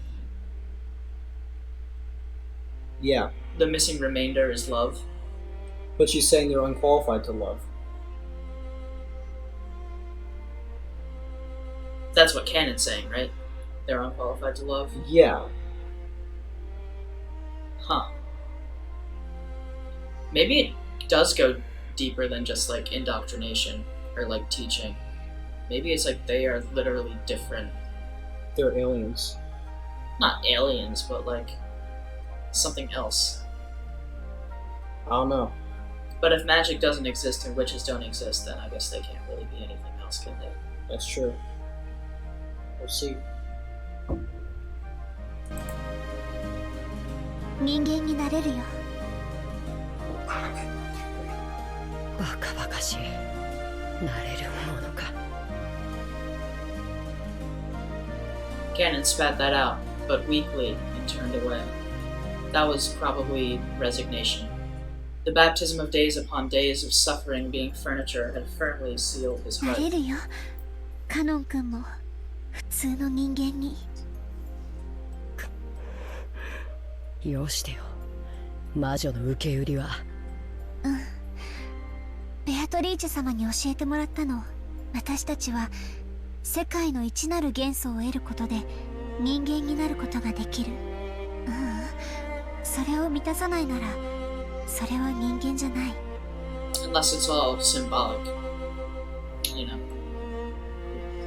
Yeah, The missing remainder is love. but she's saying they're unqualified to love. That's what Canon's saying, right? They're unqualified to love? Yeah. Huh. Maybe it does go deeper than just like indoctrination or like teaching. Maybe it's like they are literally different. They're aliens. Not aliens, but like something else. I don't know. But if magic doesn't exist and witches don't exist, then I guess they can't really be anything else, can they? That's true. We'll see. 人間になれるよ。バカバカしい。なれるものか。Ganon spat that out, but weakly, and turned away. That was probably resignation. The baptism of days upon days of suffering being furniture had firmly sealed his な heart. れるよ。カノン君も普通の人間に。よしてよ。魔女の受け売りは。ベアトリーチェ様に教えてもらったの。私たちは世界の一なる元素を得ることで人間になることができる。それを満たさないならそれは人間じゃない。 Unless it's all symbolic. You know.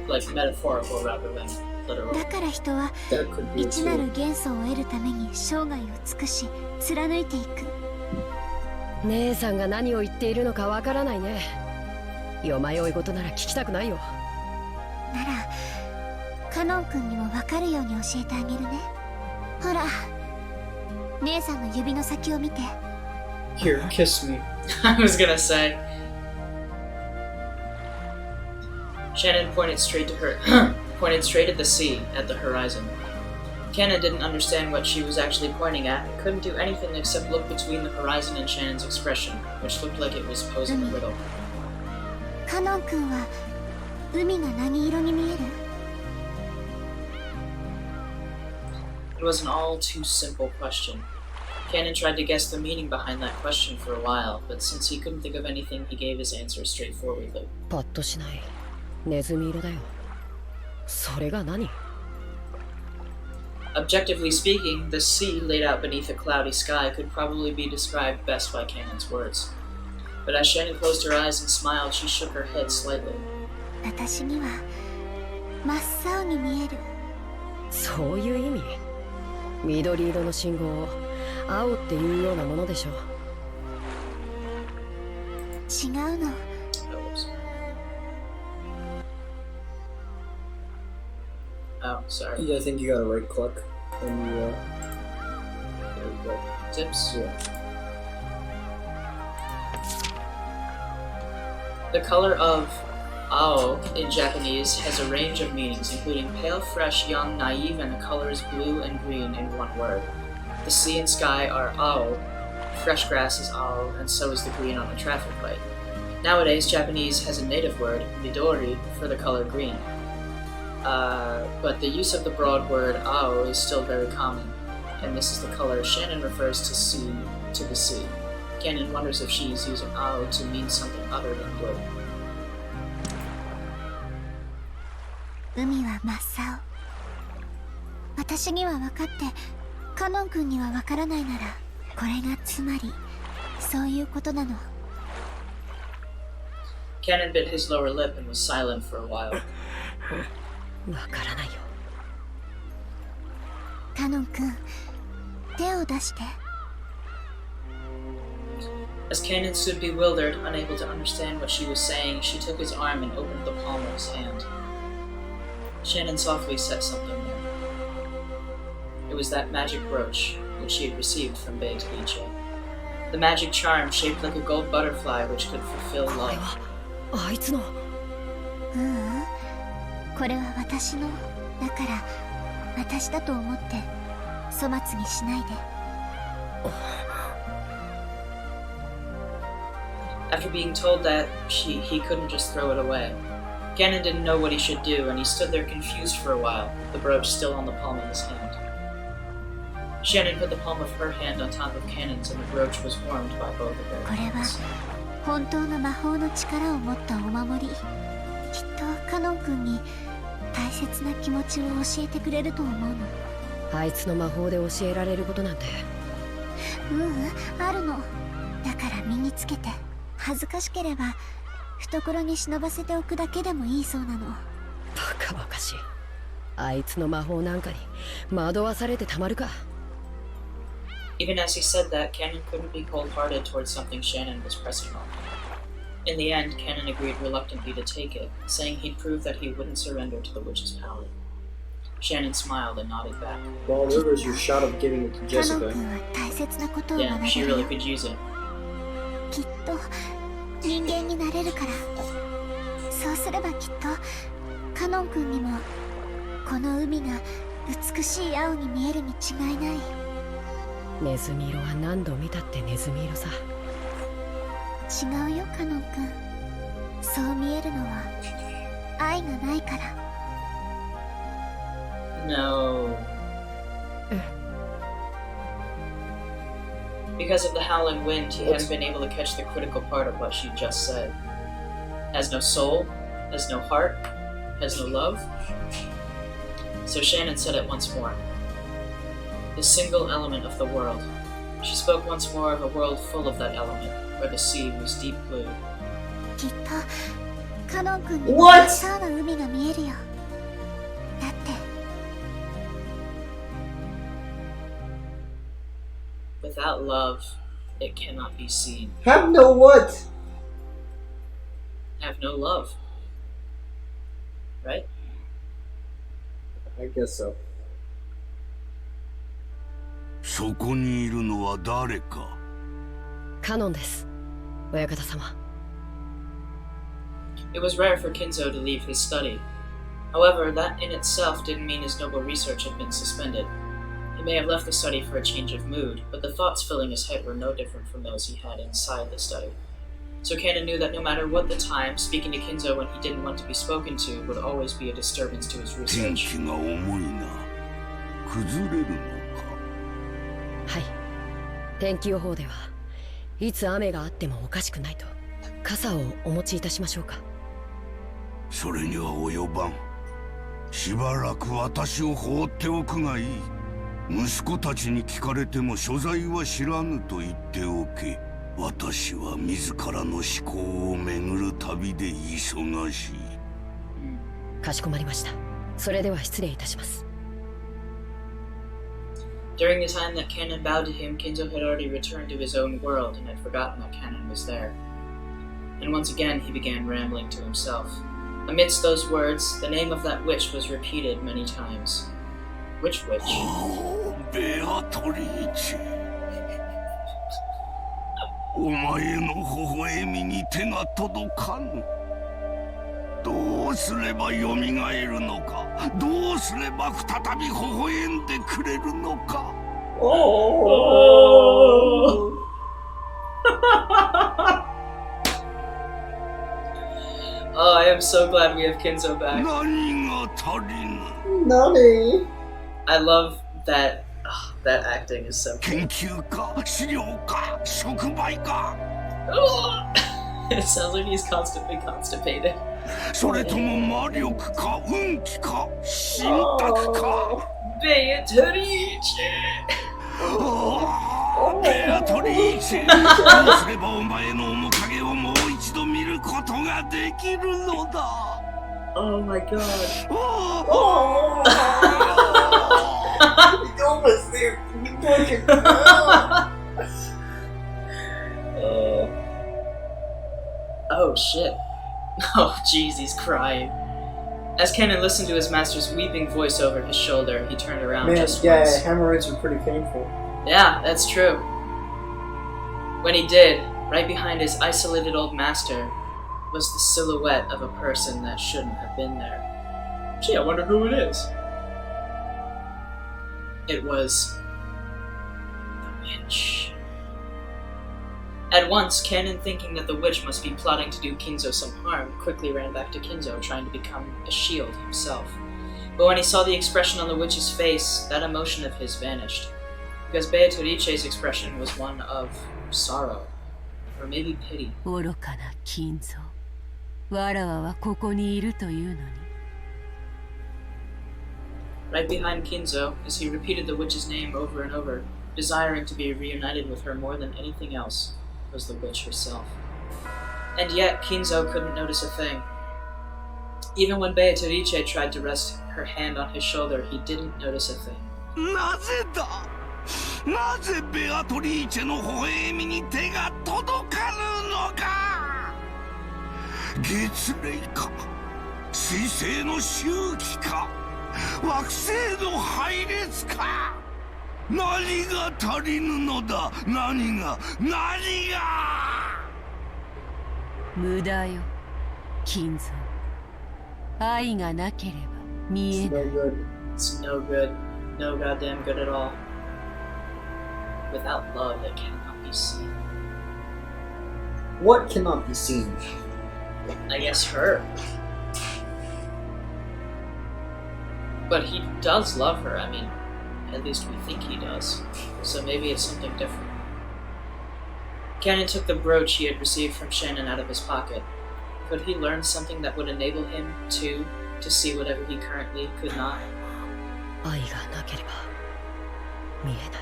Like metaphorical rather than literal. だから人は That could be 一な true. る元素を得るために生涯を尽くし貫いていく。姉さんが何を言っているのかわからないね。よまよい事なら聞きたくないよ。ならカノン君にも分かるように教えてあげるね。ほら姉さんの指の先を見て。 Here, kiss me. I was gonna say. Shannon pointed straight at the sea, at the horizon. Cannon didn't understand what she was actually pointing at and couldn't do anything except look between the horizon and Shannon's expression, which looked like it was posing a riddle. カノン君は海が何色に見える？ It was an all too simple question. Cannon tried to guess the meaning behind that question for a while, but since he couldn't think of anything, he gave his answer straightforwardly. パッとしない。ネズミ色だよ。それが何？ Objectively speaking, the sea laid out beneath a cloudy sky could probably be described best by Cannon's words. But as Shannon closed her eyes and smiled, she shook her head slightly. 私には真っ青に見える。そういう意味？緑色の信号を青っていうようなものでしょ。違うの。 Oh, sorry. I think you gotta right click and you, there you go. Tips? Yeah. The color of ao in Japanese has a range of meanings, including pale, fresh, young, naive, and the colors blue and green in one word. The sea and sky are ao, fresh grass is ao, and so is the green on the traffic light. Nowadays, Japanese has a native word, midori, for the color green. But the use of the broad word ao is still very common. and this is the color Shannon refers to the sea. Canon wonders if she is using Ao to mean something other than blue. 海は真っ青。私には分かってカノン君には分からないなら、これがつまりそういうことなの。 Canon bit his lower lip and was silent for a while. わからないよ。カノン君、手を出して。 As Canon stood bewildered, unable to understand what she was saying, she took his arm and opened the palm of his hand. Shannon softly said something there. It was that magic brooch, which she had received from Beige Liche. The magic charm shaped like a gold butterfly which could fulfill これ love. はあいつの。ううん、これは私の。だから私だと思って粗末にしないで。 After being told that, he couldn't just throw it away. Canon didn't know what he should do, and he stood there confused for a while, the brooch still on the palm of his hand. Shannon put the palm of her hand on top of Canon's, and the brooch was warmed by both of their これは hands. 本当の魔法の力を持ったお守り。きっとカノン君に大切な気持ちを教えてくれると思うの。あいつの魔法で教えられることなんて。ううん、あるの。だから身につけて。恥ずかしければ懐に忍ばせておくだけでもいいそうなの。バカバカしい。あいつの魔法なんかに惑わされてたまるか。 Even as he said that, Canon couldn't be cold-hearted towards something Shannon was pressing on him. In the end, Canon agreed reluctantly to take it, saying he'd prove that he wouldn't surrender to the witch's power. Shannon smiled and nodded back. Well, there was your shot of giving it to カノン Jessica. 君は大切なことを Yeah, 学べ she る really よ。 could use it. きっと人間になれるから。そうすればきっとカノン君にもこの海が美しい青に見えるに違いない。ネズミ色は何度見たってネズミ色さ。違うよカノン君。そう見えるのは愛がないから。 No. Because of the howling wind, he hadn't been able to catch the critical part of what she just said. Has no soul, has no heart, has no love. So Shannon said it once more. The single element of the world. She spoke once more of a world full of that element, where the sea was deep blue. きっとカノン君に What? 真っ青な海が見えるよ。だって Without love, it cannot be seen. Have no what? Have no love. Right? I guess so. そこにいるのは誰か。カノンです。親方様。It was rare for Kinzo to leave his study. However, that in itself didn't mean his noble research had been suspended. He may have left the study for a change of mood, but the thoughts filling his head were no different from those he had inside the study. So Canon knew that no matter what the time, speaking to Kinzo when he didn't want to be spoken to would always be a disturbance to his 天 research. 気が重いな。崩れるのか。はい。天気予報ではいつ雨があってもおかしくないと。傘をお持ちいたしましょうか。それには及ばん。しばらく私を放っておくがいい。息子たちに聞かれても所在は知らぬと言っておけ。私は自らの思考を巡る旅で忙しい。かしこまりました。それでは失礼いたします。 During the time that Canon bowed to him, Kinzo had already returned to his own world and had forgotten that Canon was there. And once again he began rambling to himself. Amidst those words, the name of that witch was repeated many times. Which witch? ベアトリーチェ。お前の微笑みに手が届かぬ。どうすれば蘇るのか。どうすれば再び微笑んでくれるのか。Oh. Oh, I am so glad we have Kinzo back. 何が足りぬ。 Nani? I love that That acting is so 研究か資料か触媒か It sounds like he's constantly constipated. それとも魔力か運気か神託か Beatrice! ベアトリーチェどうすればお前の面影をもう一度見ることができるのだ Oh my god. Almost there. Oh shit. Oh jeez, he's crying. As Kennen listened to his master's weeping voice over his shoulder, he turned around Man, just yeah, once. hemorrhoids are pretty painful. Yeah, that's true. When he did, right behind his isolated old master was the silhouette of a person that shouldn't have been there. Gee, I wonder who it is. It was the witch. At once, Kennen, thinking that the witch must be plotting to do Kinzo some harm, quickly ran back to Kinzo, trying to become a shield himself. But when he saw the expression on the witch's face, that emotion of his vanished. Because Beatrice's expression was one of sorrow, or maybe pity. 愚かな金蔵。わらわはここにいるというのに。Right behind Kinzo, as he repeated the witch's name over and over, desiring to be reunited with her more than anything else, was the witch herself. And yet, Kinzo couldn't notice a thing. Even when Beatrice tried to rest her hand on his shoulder, he didn't notice a thing. なぜだなぜベアトリーチェの微笑みに手が届かぬのか月齢か水星の周期か惑星の配列か何が足りぬのだ何が無駄よ、金蔵。愛がなければ見え It's ない。 no good. It's no good. No goddamn good at all. Without love, it cannot be seen. What cannot be seen? I guess her. But he does love her, I mean, at least we think he does. So maybe it's something different. Kennen took the brooch he had received from Shannon out of his pocket. Could he learn something that would enable him, too, to see whatever he currently could not? 愛がなければ見えない。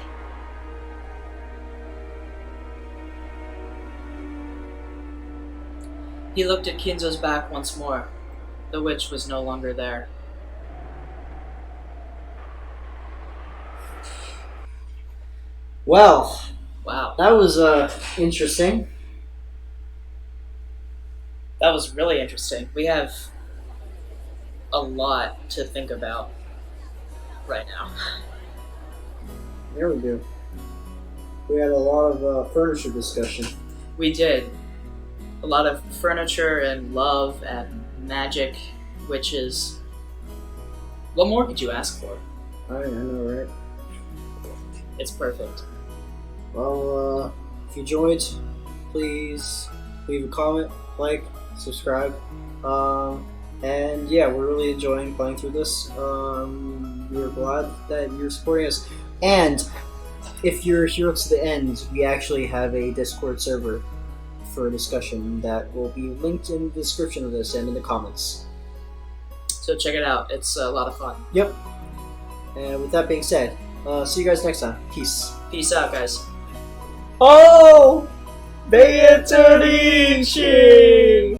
He looked at Kinzo's back once more. The witch was no longer there. Well, Wow, that was interesting. that was really interesting. We have a lot to think about right now. There we go. We had a lot of furniture discussion. We did. A lot of furniture and love and magic, witches. What more could you ask for? I know, right? It's perfect. Well, if you enjoyed, please leave a comment, like, subscribe. And yeah, we're really enjoying playing through this. We're glad that you're supporting us. And if you're here to the end, we actually have a Discord server for discussion that will be linked in the description of this and in the comments. So check it out. It's a lot of fun. Yep. And with that being said, see you guys next time. Peace. Peace out, guys. Oh! Beatrice!